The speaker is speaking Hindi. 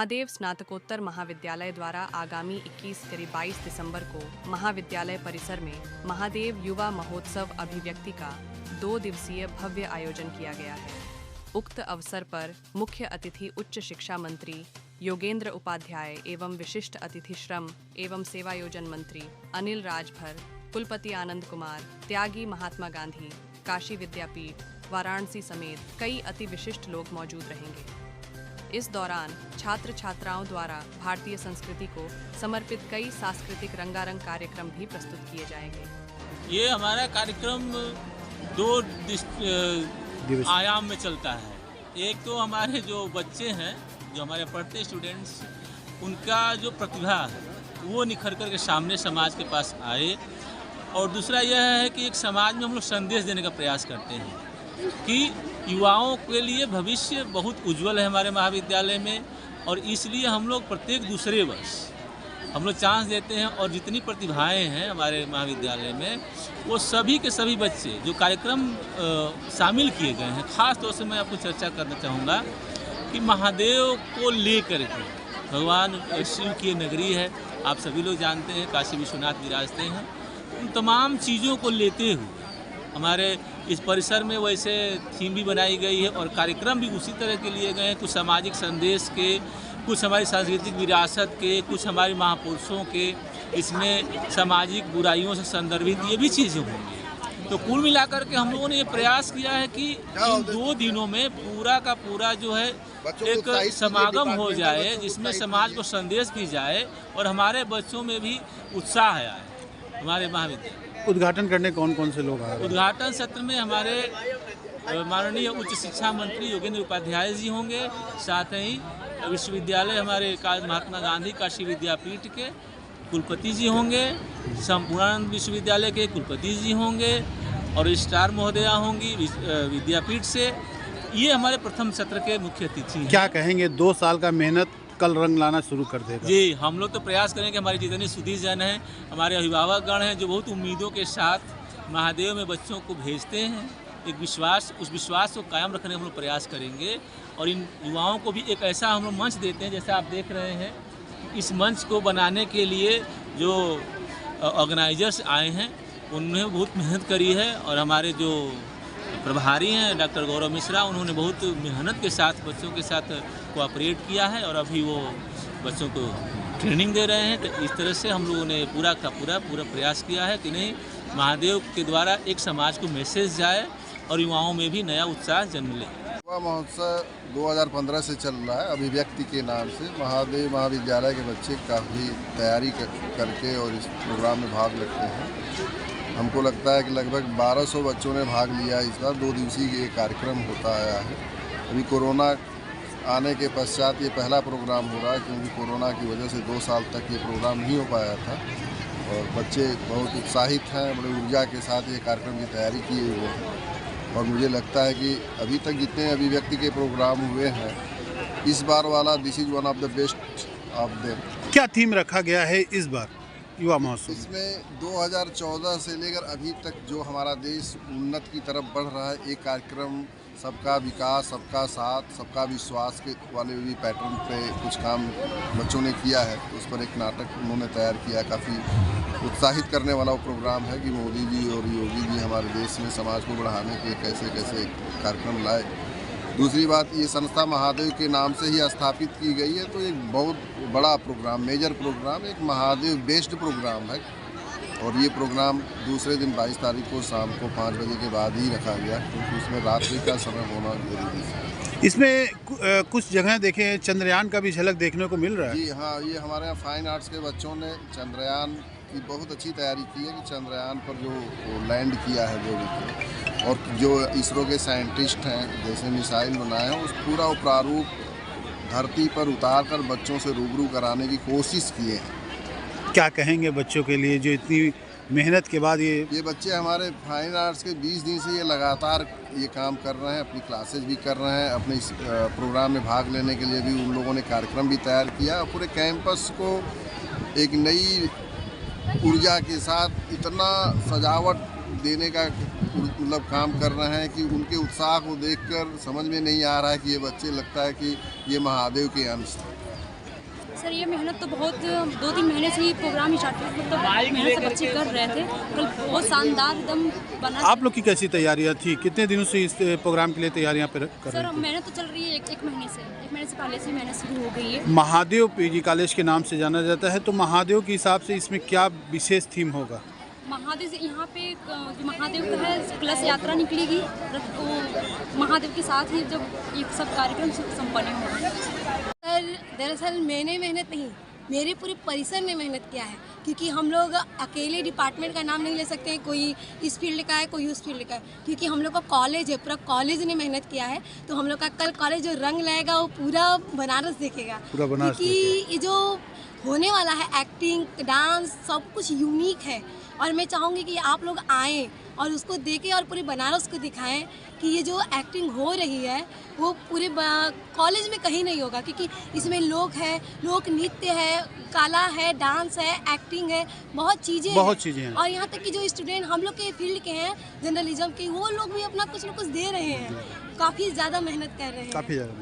महादेव स्नातकोत्तर महाविद्यालय द्वारा आगामी 21-22 दिसंबर को महाविद्यालय परिसर में महादेव युवा महोत्सव अभिव्यक्ति का 2 दिवसीय भव्य आयोजन किया गया है। उक्त अवसर पर मुख्य अतिथि उच्च शिक्षा मंत्री योगेंद्र उपाध्याय एवं विशिष्ट अतिथि श्रम एवं सेवायोजन मंत्री अनिल राजभर, कुलपति आनंद कुमार, त्यागी महात्मा गांधी, काशी विद्यापीठ, वाराणसी समेत कई अति विशिष्ट लोग मौजूद रहेंगे। इस दौरान छात्र छात्राओं द्वारा भारतीय संस्कृति को समर्पित कई सांस्कृतिक रंगारंग कार्यक्रम भी प्रस्तुत किए जाएंगे। ये हमारा कार्यक्रम 2 आयाम में चलता है। एक तो हमारे जो बच्चे हैं, जो हमारे पढ़ते स्टूडेंट्स, उनका जो प्रतिभा है वो निखर कर के सामने समाज के पास आए, और दूसरा यह है कि एक समाज में हम लोग संदेश देने का प्रयास करते हैं कि युवाओं के लिए भविष्य बहुत उज्जवल है हमारे महाविद्यालय में, और इसलिए हम लोग प्रत्येक दूसरे वर्ष हम लोग चांस देते हैं। और जितनी प्रतिभाएं हैं हमारे महाविद्यालय में, वो सभी के सभी बच्चे जो कार्यक्रम शामिल किए गए हैं, ख़ास तौर से मैं आपको चर्चा करना चाहूँगा कि महादेव को लेकर के, भगवान शिव की नगरी है, आप सभी लोग जानते हैं, काशी विश्वनाथ विराजते हैं, उन तमाम चीज़ों को लेते हुए हमारे इस परिसर में वैसे थीम भी बनाई गई है और कार्यक्रम भी उसी तरह के लिए गए हैं। कुछ सामाजिक संदेश के, कुछ हमारी सांस्कृतिक विरासत के, कुछ हमारे महापुरुषों के, इसमें सामाजिक बुराइयों से संदर्भित ये भी चीज़ें होंगी। तो कुल मिलाकर के हम लोगों ने ये प्रयास किया है कि इन 2 दिनों में पूरा का पूरा जो है एक समागम हो जाए, जिसमें समाज को संदेश दी जाए और हमारे बच्चों में भी उत्साह आए। हमारे महाविद्यालय उद्घाटन करने कौन कौन से लोग आए? उद्घाटन सत्र में हमारे माननीय उच्च शिक्षा मंत्री योगेंद्र उपाध्याय जी होंगे, साथ ही विश्वविद्यालय हमारे महात्मा गांधी काशी विद्यापीठ के कुलपति जी होंगे, संपूर्णानंद विश्वविद्यालय के कुलपति जी होंगे, और स्टार महोदया होंगी विद्यापीठ से। ये हमारे प्रथम सत्र के मुख्य अतिथि हैं। क्या कहेंगे, 2 साल का मेहनत कल रंग लाना शुरू कर देगा? जी, हम लोग तो प्रयास करेंगे। हमारे जितने सुधीर जन हैं, हमारे अभिभावक गण हैं, जो बहुत उम्मीदों के साथ महादेव में बच्चों को भेजते हैं, एक विश्वास, उस विश्वास को कायम रखने का हम लोग प्रयास करेंगे। और इन युवाओं को भी एक ऐसा हम लोग मंच देते हैं, जैसा आप देख रहे हैं, इस मंच को बनाने के लिए जो ऑर्गेनाइजर्स आए हैं उन्होंने बहुत मेहनत करी है, और हमारे जो प्रभारी हैं डॉक्टर गौरव मिश्रा, उन्होंने बहुत मेहनत के साथ बच्चों के साथ कोऑपरेट किया है, और अभी वो बच्चों को ट्रेनिंग दे रहे हैं। तो इस तरह से हम लोगों ने पूरा का पूरा प्रयास किया है कि नहीं, महादेव के द्वारा एक समाज को मैसेज जाए और युवाओं में भी नया उत्साह जन्म ले। युवा महोत्सव 2015 से चल रहा है, अभिव्यक्ति के नाम से। महादेव महाविद्यालय के बच्चे काफ़ी तैयारी करके और इस प्रोग्राम में भाग लेते हैं। हमको लगता है कि लगभग 1200 बच्चों ने भाग लिया इस बार। 2 दिवसीय ये कार्यक्रम होता आया है। अभी कोरोना आने के पश्चात ये पहला प्रोग्राम हो रहा है, क्योंकि कोरोना की वजह से 2 साल तक ये प्रोग्राम नहीं हो पाया था, और बच्चे बहुत उत्साहित हैं, बड़ी ऊर्जा के साथ ये कार्यक्रम की तैयारी किए हुए हैं। और मुझे लगता है कि अभी तक जितने अभिव्यक्ति के प्रोग्राम हुए हैं, इस बार वाला this is one of the best of them. क्या थीम रखा गया है इस बार युवा महोत्सव? इसमें 2014 से लेकर अभी तक जो हमारा देश उन्नति की तरफ बढ़ रहा है, एक कार्यक्रम सबका विकास, सबका साथ, सबका विश्वास के वाले भी पैटर्न पे कुछ काम बच्चों ने किया है। उस पर एक नाटक उन्होंने तैयार किया। काफ़ी उत्साहित करने वाला वो प्रोग्राम है कि मोदी जी और योगी जी हमारे देश में समाज को बढ़ाने के कैसे कैसे कार्यक्रम लाए। दूसरी बात, ये संस्था महादेव के नाम से ही स्थापित की गई है, तो एक बहुत बड़ा प्रोग्राम, मेजर प्रोग्राम, एक महादेव बेस्ड प्रोग्राम है। और ये प्रोग्राम दूसरे दिन 22 तारीख को शाम को 5 बजे के बाद ही रखा गया, क्योंकि उसमें रात्रि का समय होना जरूरी है। इसमें कुछ जगह देखें, चंद्रयान का भी झलक देखने को मिल रहा है। जी हाँ, ये हमारे यहाँ फाइन आर्ट्स के बच्चों ने चंद्रयान की बहुत अच्छी तैयारी की है कि चंद्रयान पर जो लैंड किया है, जो भी, और जो इसरो के साइंटिस्ट हैं, जैसे मिसाइल बनाए हैं, उस पूरा वो प्रारूप धरती पर उतार कर बच्चों से रूबरू कराने की कोशिश किए हैं। क्या कहेंगे बच्चों के लिए जो इतनी मेहनत के बाद ये बच्चे हमारे फाइन आर्ट्स के 20 दिन से ये लगातार ये काम कर रहे हैं, अपनी क्लासेज भी कर रहे हैं, अपने इस प्रोग्राम में भाग लेने के लिए भी उन लोगों ने कार्यक्रम भी तैयार किया, और पूरे कैंपस को एक नई ऊर्जा के साथ इतना सजावट देने का मतलब काम कर रहे हैं कि उनके उत्साह को देखकर समझ में नहीं आ रहा है कि ये बच्चे, लगता है कि ये महादेव के अंश हैं। सर ये मेहनत तो बहुत 2-3 महीने से ही प्रोग्राम स्टार्ट हुआ, मतलब मेहनत से बच्चे कर रहे थे। कल बहुत शानदार एकदम बना। आप लोग की कैसी तैयारियां थी, कितने दिनों से इस प्रोग्राम के लिए तैयारियां कर रहे सर थे? मेहनत तो चल रही है एक महीने से पहले से मेहनत शुरू हो गई है। महादेव पीजी कॉलेज के नाम से जाना जाता है, तो महादेव के हिसाब से इसमें क्या विशेष थीम होगा? महादेव से यहाँ पे जो महादेव का है कलश यात्रा निकलेगी, तो महादेव के साथ ही जब ये सब कार्यक्रम संपन्न होगा। सर दरअसल मैंने मेहनत नहीं, मेरे पूरे परिसर ने मेहनत किया है, क्योंकि हम लोग अकेले डिपार्टमेंट का नाम नहीं ले सकते हैं, कोई इस फील्ड का है कोई उस फील्ड का है, क्योंकि हम लोग का कॉलेज है, पूरा कॉलेज ने मेहनत किया है। तो हम लोग का कल कॉलेज जो रंग लाएगा वो पूरा बनारस देखेगा, पूरा बनारस क्योंकि ये जो होने वाला है एक्टिंग डांस सब कुछ यूनिक है। और मैं चाहूँगी कि आप लोग आएँ और उसको देखें और पूरे बनारस को दिखाएं कि ये जो एक्टिंग हो रही है वो पूरे कॉलेज में कहीं नहीं होगा, क्योंकि इसमें लोक है, लोक नृत्य है, कला है, डांस है, एक्टिंग है, बहुत चीज़ें हैं। और यहाँ तक कि जो स्टूडेंट हम लोग के फील्ड के हैं जर्नलिज्म के, वो लोग भी अपना कुछ न कुछ दे रहे हैं, काफ़ी ज़्यादा मेहनत कर रहे हैं। काफ़ी ज़्यादा